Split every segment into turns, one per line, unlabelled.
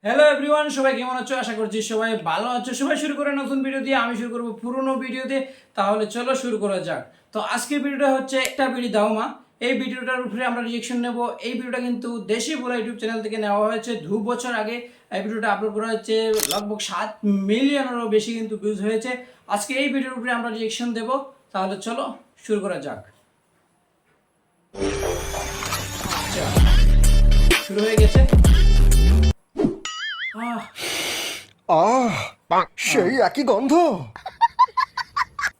Hello everyone, সবাই কেমন আছো? আশা করছি সবাই ভালো আছো। সবাই শুরু করে নতুন ভিডিও দিয়ে। আমি শুরু করব পুরনো ভিডিও দিয়ে। তাহলে চলো শুরু করা যাক। তো আজকের ভিডিওটা হচ্ছে একটা বিড়ি দাও মা। এই ভিডিওটার উপরে আমরা রিয়েকশন নেব। এই ভিডিওটা কিন্তু দেশি বলা ইউটিউব চ্যানেল থেকে নেওয়া হয়েছে 2 বছর আগে। এই ভিডিওটা আপলোড করা হচ্ছে, লগভগ 7 মিলিয়নেরও বেশি কিন্তু ভিউজ হয়েছে। আজকে এই ভিডিওর উপরে আমরা রিয়েকশন দেব। তাহলে চলো শুরু করা যাক। আচ্ছা, শুরু হয়ে গেছে।
সেই একই গন্ধ।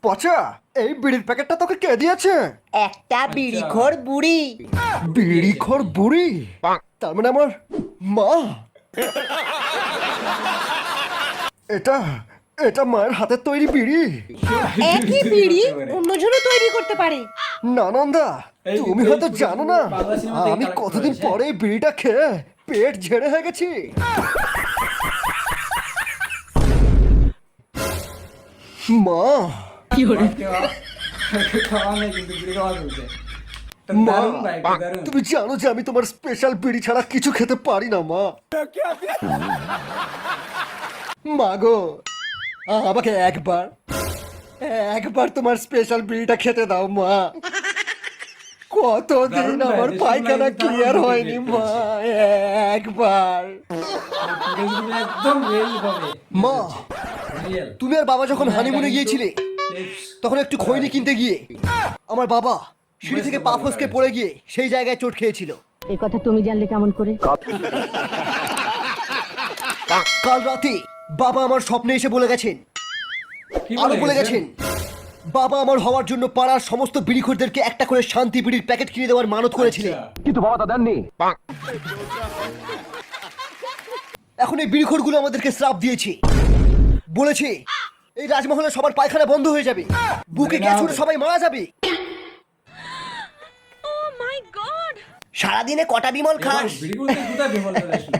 পচা, এই বিড়ির প্যাকেটটা তোকে কে দিয়েছে?
একটা বিড়িখোর বুড়ি।
বিড়িখোর বুড়ি? তার মানে আমার মা। এটা এটা মায়ের হাতের তৈরি বিড়ি।
একই বিড়ি অন্যজনও তৈরি করতে পারে।
নানন্দা,
এই
তুমি
এই
হয়তো
পুরো
জানো না,
বাংলা সিনেমা থেকে
আমি
collect
কতদিন
করেছে।
পরে এই বিড়িটা খেয়ে পেট ঝেড়ে হয়ে গেছি। মা,
খাওয়া নেই কিন্তু বিড়ি খাওয়া চলছে।
মা,
দারুণ ভাই, দারুণ।
তুমি জানো যে আমি তোমার স্পেশাল বিড়ি ছাড়া কিছু খেতে পারি না মা। মা গো, আমাকে একবার একবার তোমার স্পেশাল বিড়িটা খেতে দাও মা। কতদিন
দারুণ ভাই,
আমার
দেশের
পায়খানা
লাইফে দারুণ
ক্লিয়ার
ভাবে
হয়নি
create
মা, একবার।
ফুটেজগুলো একদম রিয়েল ভাবে।
মা,
রিয়েল।
তুমি আর বাবা যখন হানিমুনে গিয়েছিলে তখন একটু খৈনি কিনতে গিয়ে আমার বাবা সিঁড়ি থেকে পা ফসকে পড়ে গিয়ে সেই জায়গায় চোট খেয়েছিল।
এই কথা তুমি জানলে কেমন করে?
কাল রাতে বাবা আমার স্বপ্নে এসে বলে গেছেন,
কি
আরো বলে গেছেন, বাবা আমার হওয়ার জন্য পাড়ার সমস্ত বিড়িখোরদেরকে একটা করে শান্তি বিড়ির প্যাকেট কিনে দেওয়ার মানত করেছিলেন।
কিন্তু বাবা তা দেননি।
এখন এই বিড়িখোরগুলো আমাদেরকে শ্রাপ দিয়েছে, বলেছে এই রাজমহলে সবার পায়খানা বন্ধ হয়ে যাবে, বুকে গ্যাস উঠে সবাই মারা যাবে। সারাদিনে কটা বিমল খাস?
ভিডিওগুলোতে কোথায় বিমল চলে আসলো?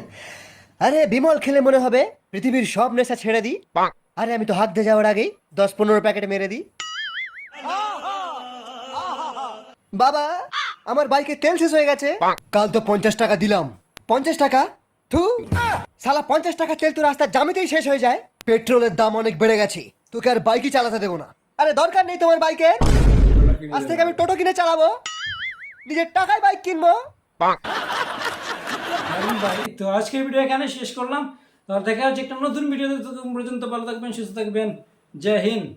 আরে বিমল খেলে মনে হবে পৃথিবীর সব নেশা ছেড়ে দিই। আরে আমি তো হাত দিয়ে যাওয়ার আগেই 10-15 প্যাকেট মেরে দিই। বাবা, আমার বাইকে তেল শেষ হয়ে গেছে। কাল তো 50 টাকা দিলাম। 50 টাকা? থু, শালা 50 টাকা তেল তো রাস্তার জামিতেই শেষ হয়ে যায়। পেট্রোলের দাম অনেক বেড়ে গেছে, তোকে আর বাইকই চালাতে দেবো না। আরে দরকার নেই তোমার বাইকের, আজ থেকে আমি টোটো কিনে চালাবো, নিজের টাকায় বাইক কিনবো।
দারুণ ভাই। তো আজকের ভিডিও এখানে শেষ করলাম। তো দেখা হচ্ছে একটা নতুন ভিডিওতে। ততক্ষণ পর্যন্ত ভালো থাকবেন, সুস্থ থাকবেন। জয় হিন্দ।